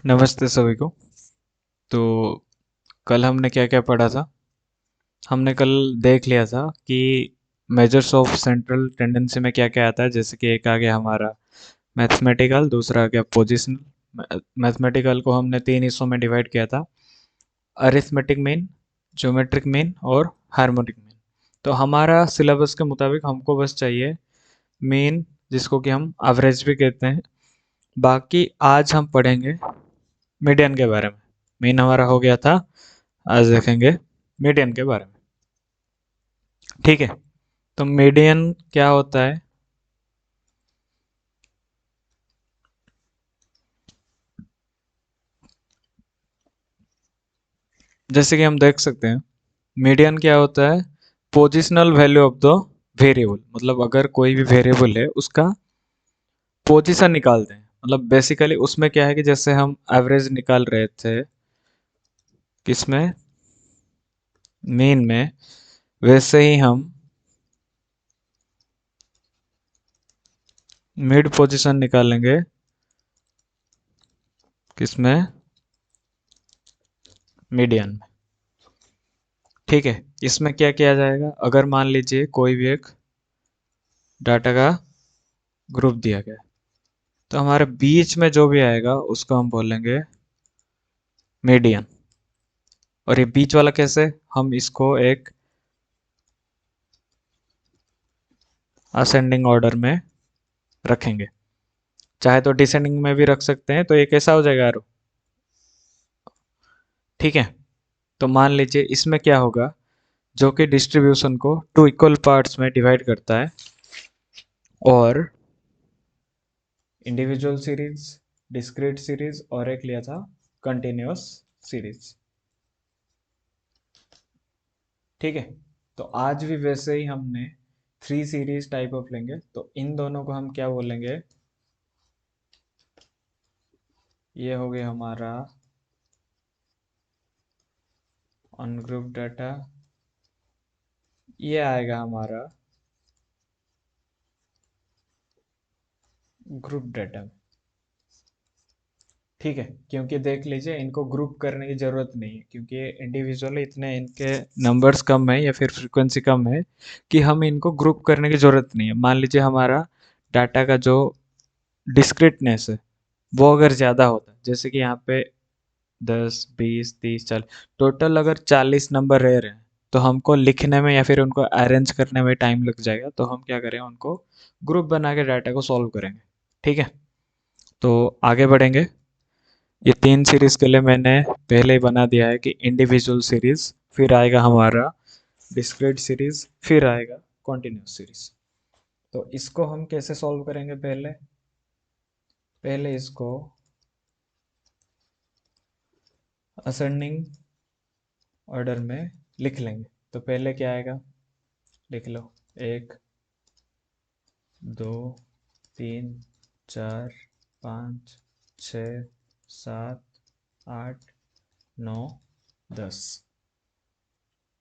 नमस्ते सभी को। तो कल हमने क्या क्या पढ़ा था। हमने कल देख लिया था कि मेजर्स ऑफ सेंट्रल टेंडेंसी में क्या क्या आता है। जैसे कि एक आ गया हमारा मैथमेटिकल, दूसरा आ गया पोजिशनल। मैथमेटिकल को हमने तीन हिस्सों में डिवाइड किया था: अरिथमेटिक मीन, ज्योमेट्रिक मीन और हार्मोनिक मीन। तो हमारा सिलेबस के मुताबिक हमको बस चाहिए मीन, जिसको कि हम एवरेज भी कहते हैं। बाकी आज हम पढ़ेंगे मीडियन के बारे में। मीन हमारा हो गया था, आज देखेंगे मीडियन के बारे में। ठीक है, तो मीडियन क्या होता है? जैसे कि हम देख सकते हैं, मीडियन क्या होता है? Positional value of the variable. मतलब अगर कोई भी वेरिएबल है उसका पोजीशन निकालते हैं। मतलब बेसिकली उसमें क्या है कि जैसे हम एवरेज निकाल रहे थे किसमें, मीन में, वैसे ही हम मिड पोजीशन निकालेंगे किसमें, मीडियन में। ठीक है, इसमें क्या किया जाएगा? अगर मान लीजिए कोई भी एक डाटा का ग्रुप दिया गया है, तो हमारे बीच में जो भी आएगा उसको हम बोलेंगे मीडियन। और ये बीच वाला कैसे? हम इसको एक असेंडिंग ऑर्डर में रखेंगे, चाहे तो डिसेंडिंग में भी रख सकते हैं। तो ये कैसा हो जाएगा यारो? ठीक है, तो मान लीजिए इसमें क्या होगा, जो कि डिस्ट्रीब्यूशन को टू इक्वल पार्ट्स में डिवाइड करता है और इंडिविजुअल सीरीज, डिस्क्रीट सीरीज और एक लिया था कंटिन्यूअस सीरीज। ठीक है, तो आज भी वैसे ही हमने थ्री सीरीज टाइप ऑफ लेंगे। तो इन दोनों को हम क्या बोलेंगे? ये हो गया हमारा अनग्रुप डाटा, ये आएगा हमारा ग्रुप डाटा। ठीक है, क्योंकि देख लीजिए इनको ग्रुप करने की ज़रूरत नहीं है, क्योंकि इंडिविजुअली इतने इनके नंबर्स कम है या फिर फ्रीक्वेंसी कम है कि हम इनको ग्रुप करने की ज़रूरत नहीं है। मान लीजिए हमारा डाटा का जो डिस्क्रिटनेस है वो अगर ज़्यादा होता है, जैसे कि यहाँ पे 10, 20, 30, 40, टोटल अगर 40 नंबर रह रहे हैं, तो हमको लिखने में या फिर उनको अरेंज करने में टाइम लग जाएगा। तो हम क्या करें, उनको ग्रुप बना के डाटा को सॉल्व करेंगे। ठीक है, तो आगे बढ़ेंगे। ये तीन सीरीज के लिए मैंने पहले ही बना दिया है कि इंडिविजुअल सीरीज, फिर आएगा हमारा डिस्क्रीट सीरीज, फिर आएगा कॉन्टिन्यूस सीरीज। तो इसको हम कैसे सॉल्व करेंगे? पहले पहले इसको असेंडिंग ऑर्डर में लिख लेंगे। तो पहले क्या आएगा, लिख लो। एक, दो, तीन, चार, पाँच, छ, सात, आठ, नौ, 10।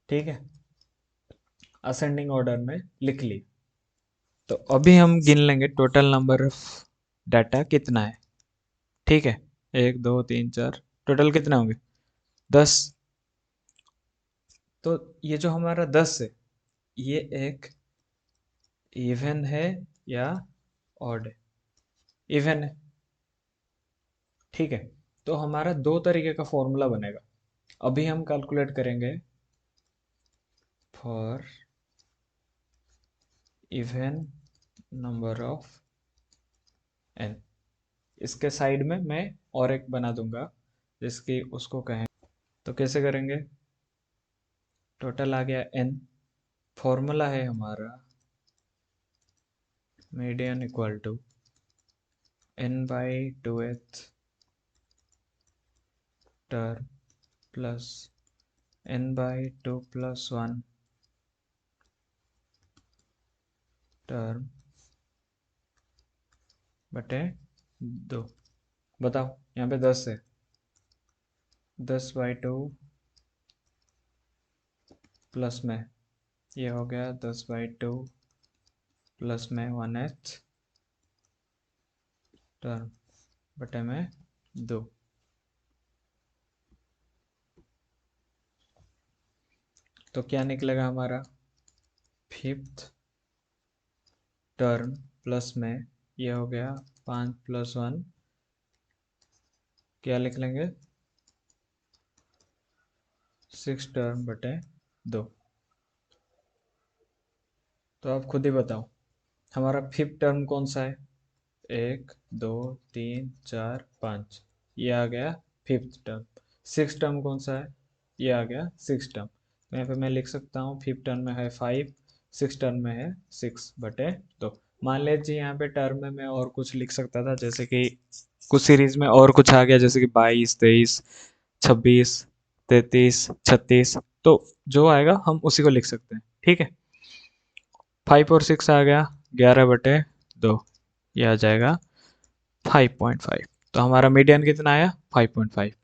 ठीक है, असेंडिंग ऑर्डर में लिख ली। तो अभी हम गिन लेंगे टोटल नंबर ऑफ डाटा कितना है। ठीक है, एक, दो, तीन, चार, टोटल कितने होंगे? 10। तो ये जो हमारा 10 है, ये एक इवन है या ऑड है? इवन है। ठीक है, तो हमारा दो तरीके का फॉर्मूला बनेगा। अभी हम कैलकुलेट करेंगे for even number of n. इसके साइड में मैं और एक बना दूंगा जिसकी उसको कहें। तो कैसे करेंगे? टोटल आ गया एन, फॉर्मूला है हमारा median equal to n by two th term plus n by two plus one term बटे दो। बताओ, यहाँ पे 10 है, 10/2 प्लस में ये हो गया 10/2 प्लस में 1h टर्म बटे में 2। तो क्या निकलेगा हमारा, फिफ्थ टर्म प्लस में ये हो गया 5 + 1, क्या लिख लेंगे, 6 टर्म बटे 2। तो आप खुद ही बताओ हमारा फिफ्थ टर्म कौन सा है, 1 2 3 4 5, ये आ गया फिफ्थ टर्म। सिक्स टर्म कौन सा है, ये आ गया सिक्स टर्म। तो यहाँ पे मैं लिख सकता हूँ फिफ्थ टर्म में है 5, सिक्स टर्म में है 6/2। मान लीजिए यहाँ पे टर्म में मैं और कुछ लिख सकता था, जैसे कि कुछ सीरीज में और कुछ आ गया, जैसे कि 22 23 26 33 36, तो जो आएगा हम उसी को लिख सकते हैं, ठीक है। 5 और 6 आ गया 11/2, ये आ जाएगा 5.5। तो हमारा मीडियन कितना आया, 5.5।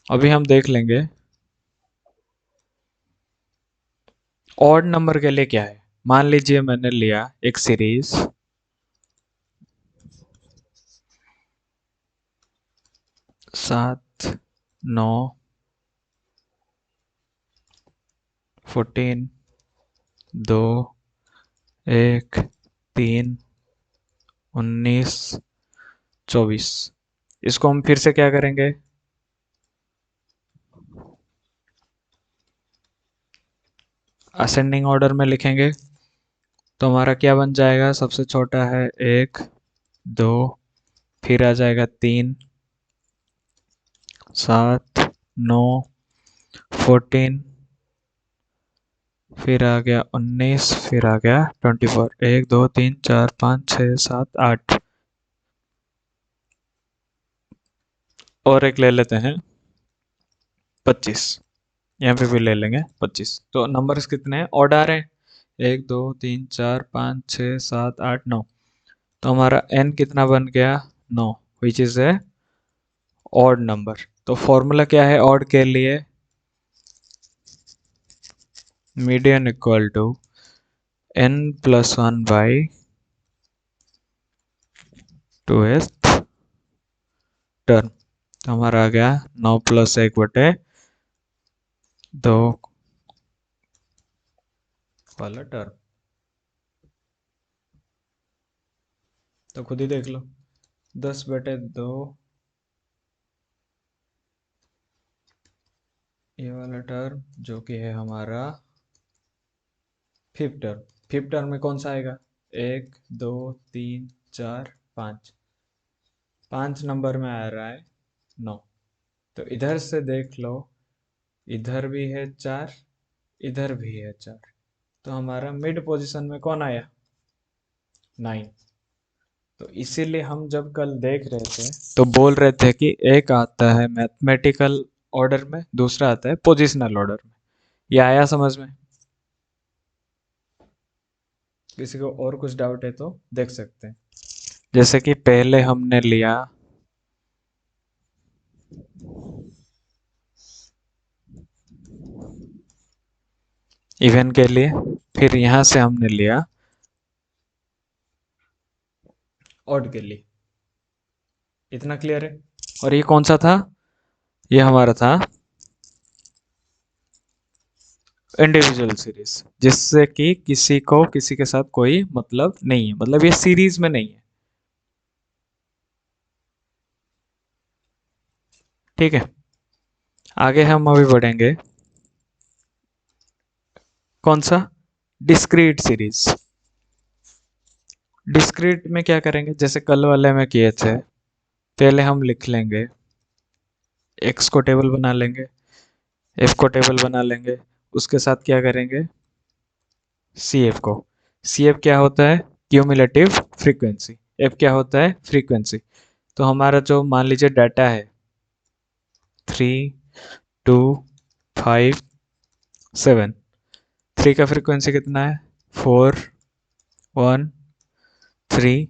अभी हम देख लेंगे ऑड नंबर के लिए क्या है। मान लीजिए मैंने लिया एक सीरीज 7 9 14 2 1 3 19 24। इसको हम फिर से क्या करेंगे, असेंडिंग ऑर्डर में लिखेंगे। तो हमारा क्या बन जाएगा, सबसे छोटा है 1 2, फिर आ जाएगा 3 7 9 14, फिर आ गया 19, फिर आ गया 24, 1 2 3 4 5 6 7 8, और एक ले लेते हैं 25, यहाँ पे भी ले लेंगे 25। तो नंबर्स कितने हैं, ऑड आ रहे हैं, 1 2 3 4 5 6 7 8 9। तो हमारा n कितना बन गया, 9, which is a odd number. तो फॉर्मूला क्या है ऑड के लिए, median equal to n+1/2th term. तो हमारा आ गया 9+1/2 वाला टर्म। तो खुद ही देख लो, 10/2 ये वाला टर्म जो कि है हमारा फिफ्थ टर्म। फिफ्थ टर्म में कौन सा आएगा, 1 2 3 4 5, 5 नंबर में आ रहा है 9। तो इधर से देख लो, इधर भी है 4, इधर भी है 4, तो हमारा मिड पोजीशन में कौन आया, 9। तो इसीलिए हम जब कल देख रहे थे तो बोल रहे थे कि एक आता है मैथमेटिकल ऑर्डर में, दूसरा आता है पोजिशनल ऑर्डर में। ये आया समझ में, किसी को और कुछ डाउट है तो देख सकते हैं। जैसे कि पहले हमने लिया इवन के लिए, फिर यहां से हमने लिया ऑड के लिए। इतना क्लियर है। और ये कौन सा था, ये हमारा था इंडिविजुअल सीरीज, जिससे कि किसी को किसी के साथ कोई मतलब नहीं है, मतलब ये सीरीज में नहीं है, ठीक है। आगे हम अभी बढ़ेंगे, कौन सा, डिस्क्रीट सीरीज। डिस्क्रीट में क्या करेंगे, जैसे कल वाले में किए थे, पहले हम लिख लेंगे एक्स को टेबल बना लेंगे, एफ को टेबल बना लेंगे, उसके साथ क्या करेंगे, सी एफ को। सी एफ क्या होता है, क्यूमुलेटिव फ्रीक्वेंसी, एफ क्या होता है, फ्रीक्वेंसी। तो हमारा जो मान लीजिए डाटा है 3 2 5 7, 3 का फ्रीक्वेंसी कितना है, 4 1 3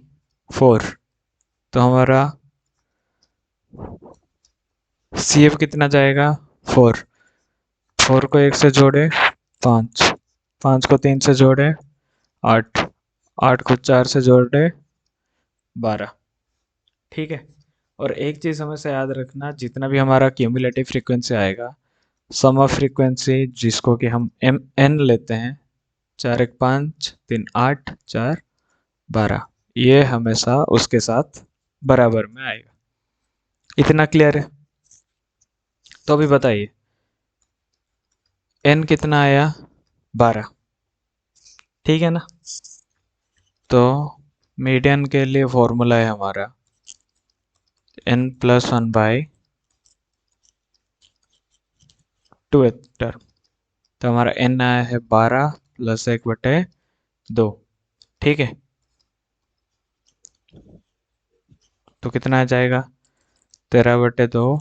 4। तो हमारा सी एफ कितना जाएगा, 4, 4 को 1 से जोड़े 5, 5 को 3 से जोड़े 8, 8 को 4 से जोड़े 12, ठीक है। और एक चीज़ हमेशा याद रखना, जितना भी हमारा क्यूमुलेटिव फ्रीक्वेंसी आएगा सम ऑफ फ्रीक्वेंसी जिसको कि हम एम एन लेते हैं, 4 1 5 3 8 4 12, ये हमेशा उसके साथ बराबर में आएगा। इतना क्लियर है? तो अभी बताइए एन कितना आया? 12, ठीक है ना? तो मीडियन के लिए फॉर्मूला है हमारा n+1/2 टर्म। तो हमारा n आया है 12 + 1/2, ठीक है? तो कितना आ जाएगा? 13/2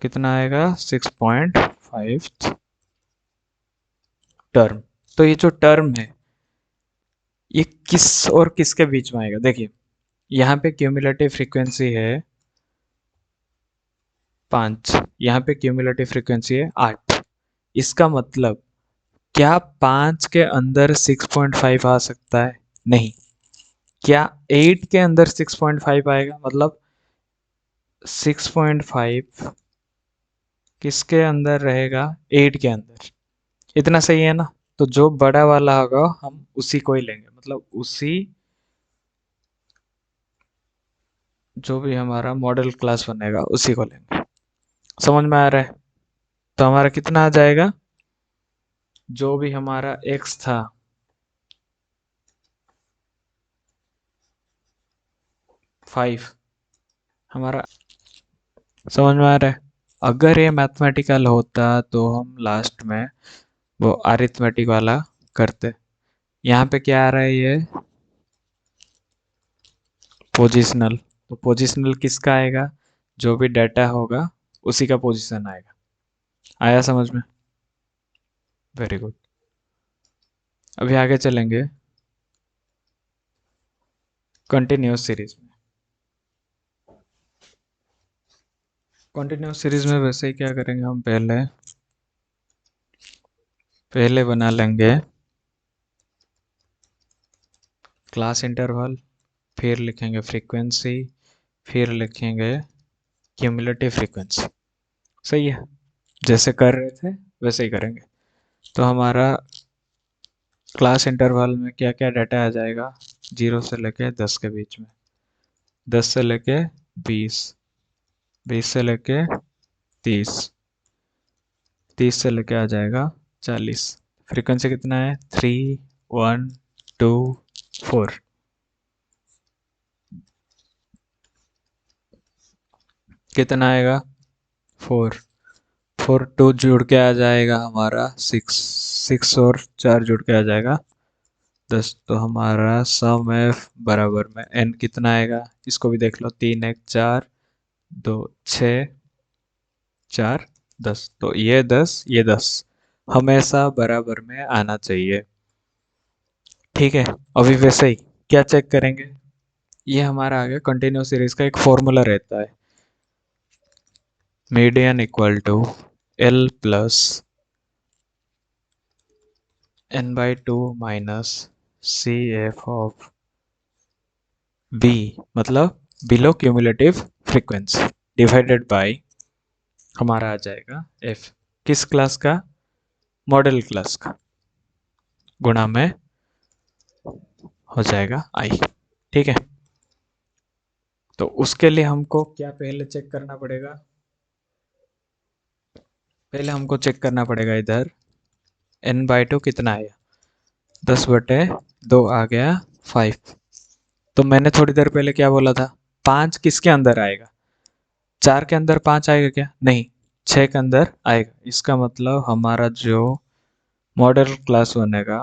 कितना आएगा? 6.5 टर्म। तो ये जो टर्म है ये किस और किसके बीच में आएगा? देखिए यहाँ पे क्यूमुलेटिव फ्रीक्वेंसी है 5, यहाँ पे क्यूमुलेटिव फ्रीक्वेंसी है 8। इसका मतलब क्या 5 के अंदर 6.5 आ सकता है? नहीं। क्या 8 के अंदर 6.5 आएगा? मतलब 6.5 किसके अंदर रहेगा? 8 के अंदर। इतना सही है ना? तो जो बड़ा वाला होगा हम उसी को ही लेंगे, मतलब उसी जो भी हमारा मॉडल क्लास बनेगा उसी को लेंगे। समझ में आ रहा है? तो हमारा कितना आ जाएगा? जो भी हमारा x था, फाइव, हमारा, समझ में आ रहा है? अगर ये मैथमेटिकल होता तो हम लास्ट में वो अरिथमेटिक वाला करते। यहाँ पे क्या आ रहा है? ये पोजिशनल। तो पोजिशनल किसका आएगा? जो भी डाटा होगा उसी का पोजीशन आएगा। आया समझ में? Very good. अभी आगे चलेंगे कंटिन्यूस सीरीज में। कंटिन्यूस सीरीज में वैसे ही क्या करेंगे हम, पहले बना लेंगे क्लास इंटरवल, फिर लिखेंगे फ्रीक्वेंसी, फिर लिखेंगे क्यूमुलेटिव फ्रीक्वेंसी। सही है? जैसे कर रहे थे वैसे ही करेंगे। तो हमारा क्लास इंटरवल में क्या क्या डाटा आ जाएगा? 0 से लेके 10 के बीच में, 10 से लेके 20, 20 से लेके 30, 30 से लेके आ जाएगा 40। फ्रीक्वेंसी कितना है? 3 1 2 4। कितना आएगा? 4, 4 2 जुड़ के आ जाएगा हमारा 6, 6 और 4 जुड़ के आ जाएगा 10। तो हमारा सम एफ बराबर में एन कितना आएगा? इसको भी देख लो, 3 1 4 2 6 4 10। तो ये 10 ये 10 हमेशा बराबर में आना चाहिए, ठीक है? अभी वैसे ही क्या चेक करेंगे? ये हमारा आ गया कंटिन्यूस सीरीज का एक फॉर्मूला रहता है, median equal to L plus n/2 minus C F of B, मतलब below cumulative frequency, divided by हमारा आ जाएगा एफ, किस क्लास का? मॉडल क्लास का, गुणा में हो जाएगा आई, ठीक है? तो उसके लिए हमको क्या पहले चेक करना पड़ेगा? पहले हमको चेक करना पड़ेगा इधर n/2 कितना आया? 10/2 आ गया 5। तो मैंने थोड़ी देर पहले क्या बोला था? 5 किसके अंदर आएगा? 4 के अंदर 5 आएगा क्या? नहीं, 6 के अंदर आएगा। इसका मतलब हमारा जो मॉडल क्लास बनेगा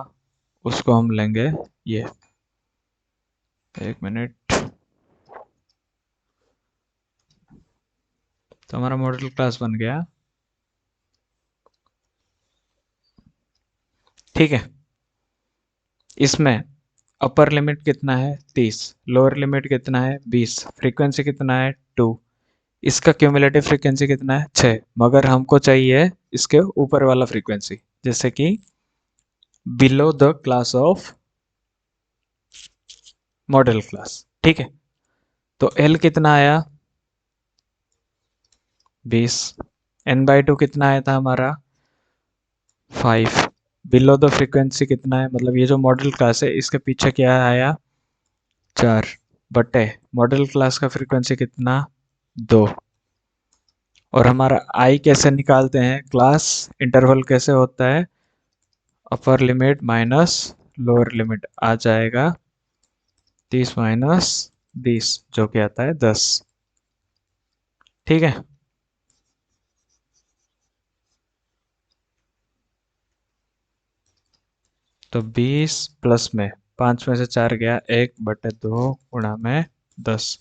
उसको हम लेंगे ये, एक मिनट। तो हमारा मॉडल क्लास बन गया, ठीक है? इसमें अपर लिमिट कितना है? 30, लोअर लिमिट कितना है? 20, फ्रीक्वेंसी कितना है? 2, इसका क्यूमुलेटिव फ्रीक्वेंसी कितना है? 6। मगर हमको चाहिए इसके ऊपर वाला फ्रीक्वेंसी, जैसे कि below the class of model class, ठीक है? तो एल कितना आया? 20। n/2 कितना आया था हमारा 5। बिलो द फ्रीक्वेंसी कितना है, मतलब ये जो मॉडल क्लास है इसके पीछे क्या आया 4 बटे मॉडल क्लास का फ्रीक्वेंसी कितना 2। और हमारा आई कैसे निकालते हैं, क्लास इंटरवल कैसे होता है, upper limit minus lower limit आ जाएगा 30 माइनस 20 जो कि आता है 10। ठीक है, तो 20 प्लस में 5 में से 4 गया 1/2 गुणा में 10,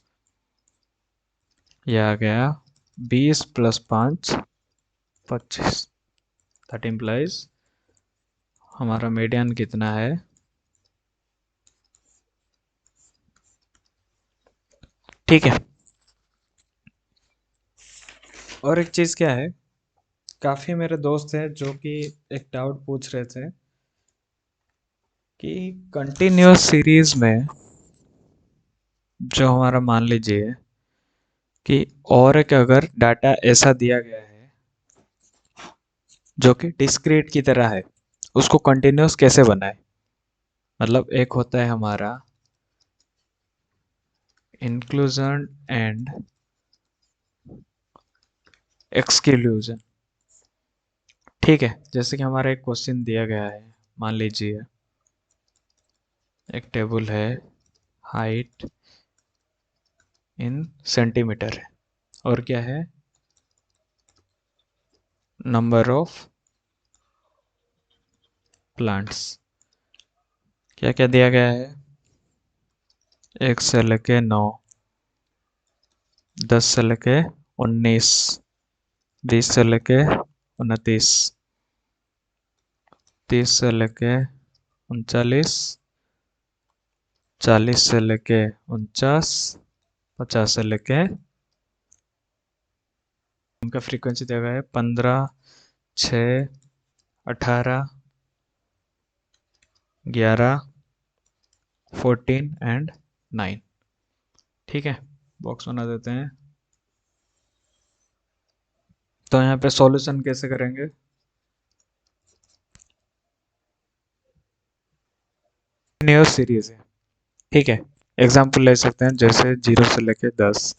यह आ गया 20 प्लस 5 25। दैट इम्प्लाइज हमारा मीडियन कितना है, ठीक है। और एक चीज़ क्या है, काफ़ी मेरे दोस्त हैं जो कि एक डाउट पूछ रहे थे कि कंटिन्यूअस सीरीज में जो हमारा मान लीजिए कि और एक अगर डाटा ऐसा दिया गया है जो कि डिस्क्रीट की तरह है, उसको कंटिन्यूअस कैसे बनाए। मतलब एक होता है हमारा इंक्लूजन एंड एक्सक्लूजन। ठीक है, जैसे कि हमारा एक क्वेश्चन दिया गया है, मान लीजिए एक टेबल है, हाइट इन सेंटीमीटर है, और क्या है नंबर ऑफ प्लांट्स। क्या क्या दिया गया है, 1 से लेके 9, 10 से लेके 19, 20 से लेके 29, 30 से लेके 39, 40 से लेके 49, 50 से लेके, उनका फ्रीक्वेंसी दिया गया है 15, 6, 18, 11, 14 एंड 9। ठीक है, बॉक्स बना देते हैं। तो यहाँ पे सॉल्यूशन कैसे करेंगे, न्यू सीरीज है। ठीक है, एग्जाम्पल ले सकते हैं जैसे 0 से लेके 10,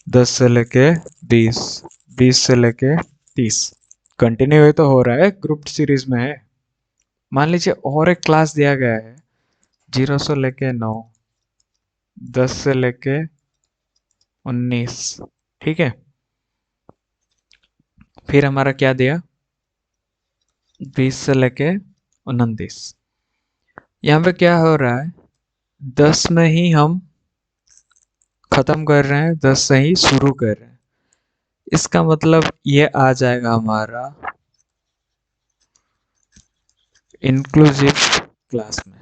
10 से लेके 20, 20 से लेके 30। कंटिन्यू ही तो हो रहा है, ग्रुप सीरीज में है। मान लीजिए और एक क्लास दिया गया है 0 से लेके 9, 10 से लेके 19। ठीक है, फिर हमारा क्या दिया 20 से लेके 29। यहाँ पे क्या हो रहा है, 10 में ही हम खत्म कर रहे हैं, 10 से ही शुरू कर रहे हैं। इसका मतलब ये आ जाएगा हमारा इंक्लूसिव क्लास में।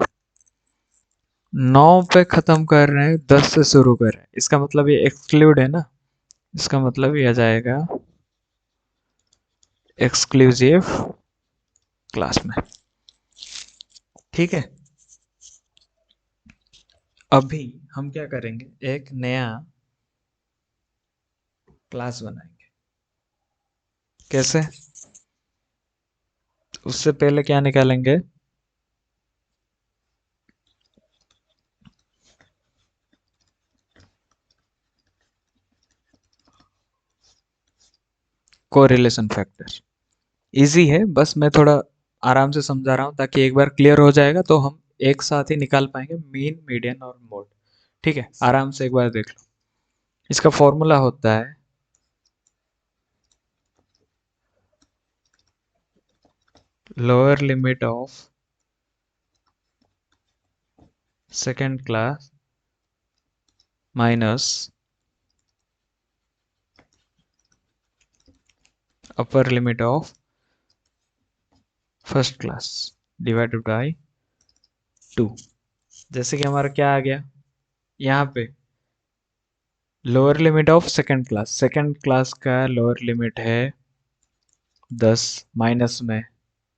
9 पे खत्म कर रहे हैं, 10 से शुरू कर रहे हैं, इसका मतलब ये एक्सक्लूड है ना। इसका मतलब ये आ जाएगा एक्सक्लूसिव क्लास में। ठीक है, अभी हम क्या करेंगे, एक नया क्लास बनाएंगे। कैसे, उससे पहले क्या निकालेंगे, कोरिलेशन फैक्टर। इजी है, बस मैं थोड़ा आराम से समझा रहा हूँ ताकि एक बार क्लियर हो जाएगा तो हम एक साथ ही निकाल पाएंगे मीन, मीडियन और मोड। ठीक है, आराम से एक बार देख लो। इसका फॉर्मूला होता है lower limit of second class minus upper limit of first class divided bye 2। जैसे कि हमारा क्या आ गया यहाँ पे, lower limit of second class का लोअर लिमिट है 10, माइनस में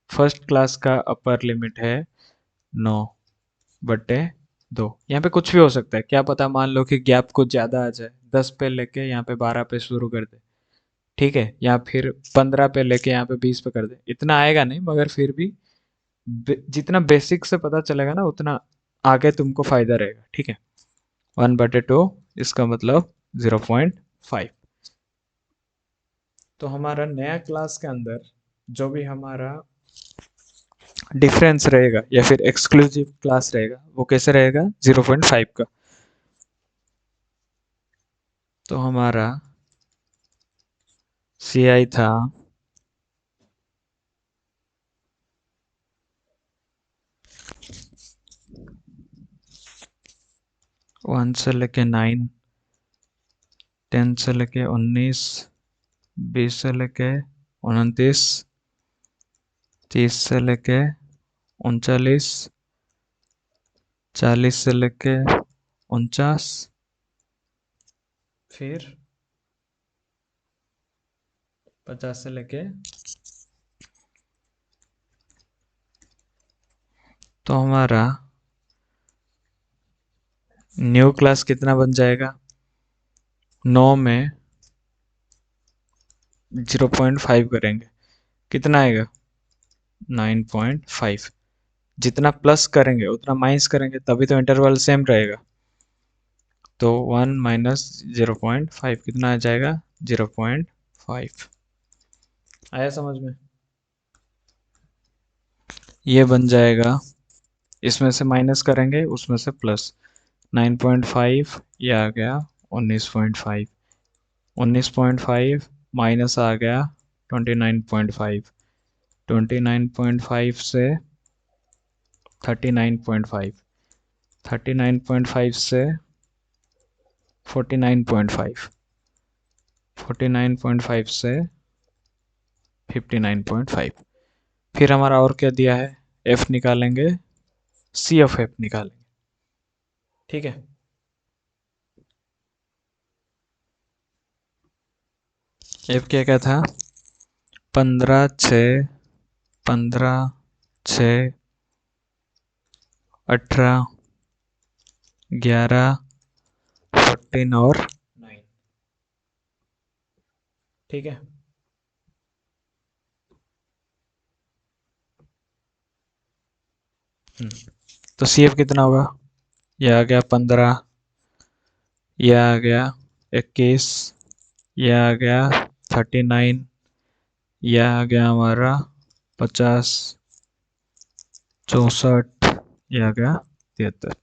फर्स्ट क्लास का अपर लिमिट है 9/2। यहाँ पे कुछ भी हो सकता है, क्या पता मान लो कि गैप कुछ ज़्यादा आ जाए, 10 पे लेके यहाँ पे 12 पे शुरू कर दे, ठीक है, या फिर 15 पे लेके यहाँ पे 20 पे कर दे, इतना आएगा नहीं, मगर फिर भी जितना बेसिक से पता चलेगा ना उतना आगे तुमको फायदा रहेगा। ठीक है, 1/2 इसका मतलब 0.5। तो हमारा नया क्लास के अंदर जो भी हमारा डिफरेंस रहेगा या फिर एक्सक्लूसिव क्लास रहेगा वो कैसे रहेगा, 0.5 का। तो हमारा सी आई था 1 से लेके 9, 10 से लेके 19, 20 से लेके 29, 30 से लेके 39, 40 से लेके 49, फिर 50 से लेके, तो हमारा न्यू क्लास कितना बन जाएगा, 9 में 0.5 करेंगे, कितना आएगा 9.5। जितना प्लस करेंगे उतना माइनस करेंगे, तभी तो इंटरवल सेम रहेगा। तो 1 माइनस 0.5 कितना आ जाएगा, 0.5। आया समझ में? ये बन जाएगा, इसमें से माइनस करेंगे उसमें से प्लस, 9.5 ये आ गया 19.5, 19.5 माइनस आ गया 29.5, 29.5 से 39.5, 39.5 से 49.5, 49.5 से 59.5। फिर हमारा और क्या दिया है, एफ निकालेंगे, सी ऑफ एफ निकालेंगे। ठीक है, एफ क्या क्या था, 15 6, 15 6, 18, 11, 14 और 9। ठीक है, तो सी एफ कितना होगा, यह आ गया 15, यह आ गया 21, यह आ गया 39, यह आ गया हमारा 50, 64, यह आ गया 73।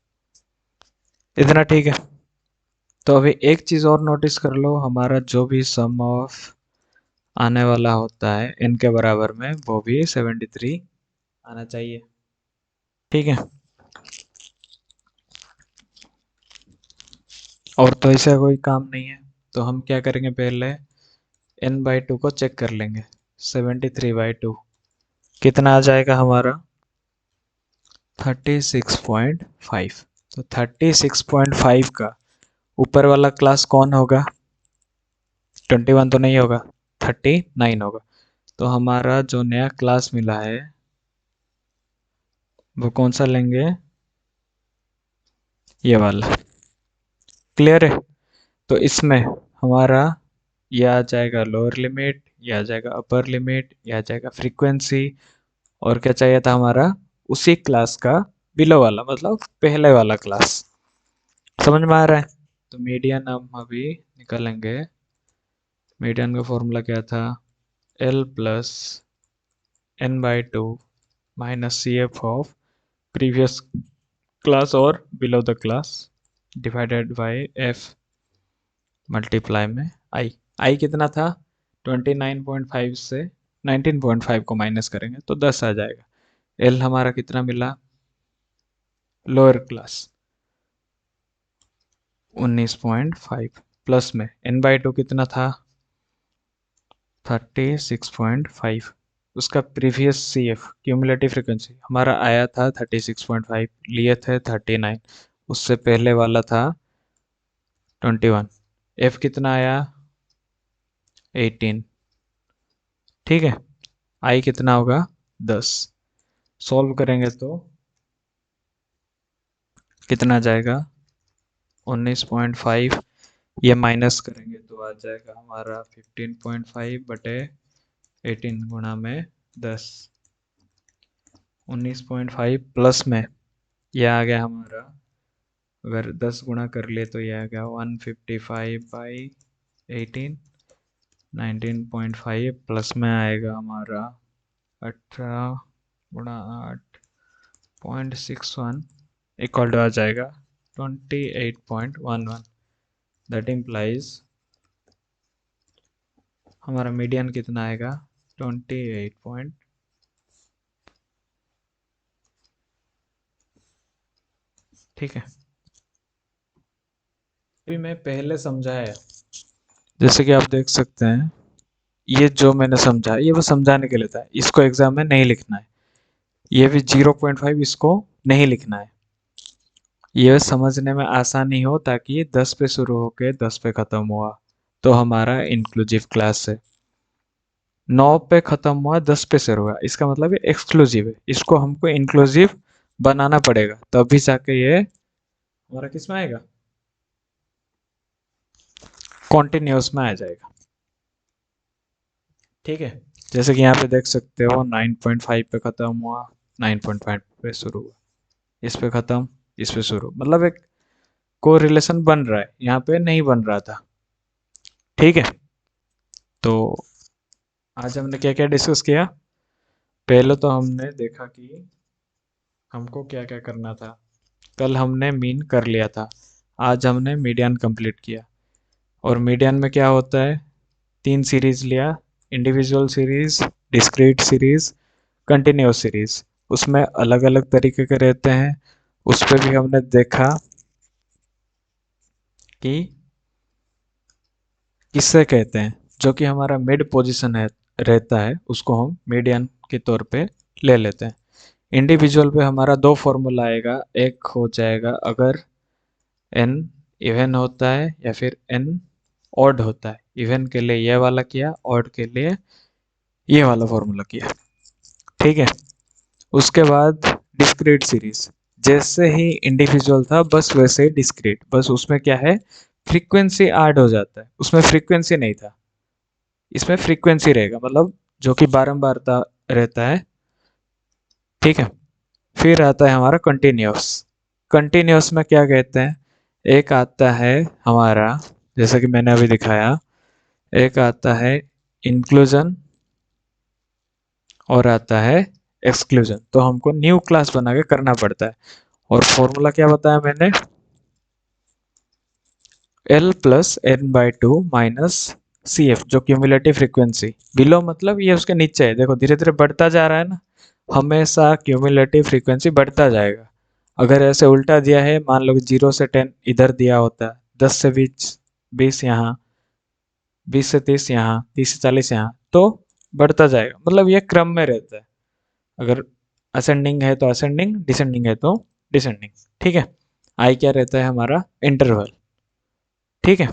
इतना ठीक है। तो अभी एक चीज और नोटिस कर लो, हमारा जो भी सम ऑफ आने वाला होता है इनके बराबर में वो भी 73 आना चाहिए। ठीक है, और तो ऐसा कोई काम नहीं है, तो हम क्या करेंगे, पहले n/2 को चेक कर लेंगे। 73/2 कितना आ जाएगा हमारा, 36.5। तो 36.5 का ऊपर वाला क्लास कौन होगा, 21 तो नहीं होगा, 39 होगा। तो हमारा जो नया क्लास मिला है वो कौन सा लेंगे, ये वाला। क्लियर है? तो इसमें हमारा ये आ जाएगा लोअर लिमिट, ये आ जाएगा अपर लिमिट, ये आ जाएगा फ्रीक्वेंसी, और क्या चाहिए था हमारा, उसी क्लास का बिलो वाला, मतलब पहले वाला क्लास। समझ में आ रहा है? तो मीडियन हम अभी निकालेंगे। मीडियन का फॉर्मूला क्या था, L plus n/2 minus C F of previous class और below the class divided by F multiply में आई। आई कितना था, 29.5 से 19.5 को माइनस करेंगे तो 10 आ जाएगा। एल हमारा कितना मिला, लोअर क्लास 19.5, प्लस में n/2 कितना था, 36.5। उसका previous C F cumulative frequency हमारा आया था 36.5, लिए थे 39, उससे पहले वाला था 21। एफ कितना आया, 18। ठीक है, आई कितना होगा, 10। सॉल्व करेंगे तो कितना जाएगा, 19.5 ये माइनस करेंगे तो आ जाएगा हमारा 15.5 बटे 18 गुणा में 10, 19.5 प्लस में ये आ गया हमारा, अगर 10 गुणा कर लिए तो ये आ गया 155/18, 19.5 प्लस में आएगा हमारा 18 गुणा 8.61 इक्वल टू आ जाएगा 28.11। दैट इम्प्लाइज हमारा मीडियन कितना आएगा 28 ठीक है। अभी मैं पहले समझाया, जैसे कि आप देख सकते हैं, ये जो मैंने समझा ये वो समझाने के लिए था, इसको एग्जाम में नहीं लिखना है। ये भी 0.5 इसको नहीं लिखना है, ये समझने में आसानी हो ताकि 10 पे शुरू होके 10 पे खत्म हुआ तो हमारा इंक्लूसिव क्लास है, 9 पे खत्म हुआ 10 पे शुरू हुआ इसका मतलब ये एक्सक्लूसिव है, इसको हमको इंक्लूसिव बनाना पड़ेगा तभी जाके ये हमारा किस में आएगा, कॉन्टिन्यूस में आ जाएगा। ठीक है, जैसे कि यहाँ पे देख सकते हो 9.5 पे खत्म हुआ, 9.5 पे शुरू हुआ, इस पे खत्म, इस पे शुरू, मतलब एक को रिलेशन बन रहा है, यहाँ पे नहीं बन रहा था। ठीक है, तो आज हमने क्या क्या डिस्कस किया। पहले तो हमने देखा कि हमको क्या क्या करना था। कल हमने मीन कर लिया था, आज हमने मीडियन कंप्लीट किया। और मीडियन में क्या होता है, 3 सीरीज लिया, individual series, discrete series, continuous series, उसमें अलग अलग तरीके के रहते हैं। उस पर भी हमने देखा कि किससे कहते हैं, जो कि हमारा मिड पोजीशन है रहता है उसको हम मीडियन के तौर पे ले लेते हैं। इंडिविजुअल पे हमारा दो फॉर्मूला आएगा, एक हो जाएगा अगर एन इवन होता है या फिर एन ऑड होता है, इवन के लिए ये वाला किया, ऑड के लिए ये वाला फॉर्मूला किया। ठीक है, उसके बाद डिस्क्रीट सीरीज, जैसे ही इंडिविजुअल था बस वैसे ही डिस्क्रीट, बस उसमें क्या है फ्रीक्वेंसी ऐड हो जाता है, उसमें फ्रीक्वेंसी नहीं था, इसमें फ्रीक्वेंसी रहेगा, मतलब जो कि बारंबार रहता है। ठीक है, फिर आता है हमारा कंटिन्यूस। कंटिन्यूस में क्या कहते हैं, एक आता है हमारा, जैसा कि मैंने अभी दिखाया, एक आता है इंक्लूजन और आता है एक्सक्लूजन, तो हमको न्यू क्लास बना के करना पड़ता है। और फॉर्मूला क्या बताया मैंने, L plus n by two minus C F, जो क्यूमुलेटिव फ्रीक्वेंसी बिलो, मतलब ये उसके नीचे है, देखो धीरे धीरे बढ़ता जा रहा है ना, हमेशा क्यूमुलेटिव फ्रीक्वेंसी बढ़ता जाएगा। अगर ऐसे उल्टा दिया है, मान लो 0 से 10 इधर दिया होता है, 10 से 20 यहाँ, 20 से 30 यहाँ, 30 से 40 यहाँ, तो बढ़ता जाएगा, मतलब ये क्रम में रहता है। अगर असेंडिंग है तो असेंडिंग, डिसेंडिंग है तो डिसेंडिंग। ठीक है, आई क्या रहता है हमारा इंटरवल। ठीक है,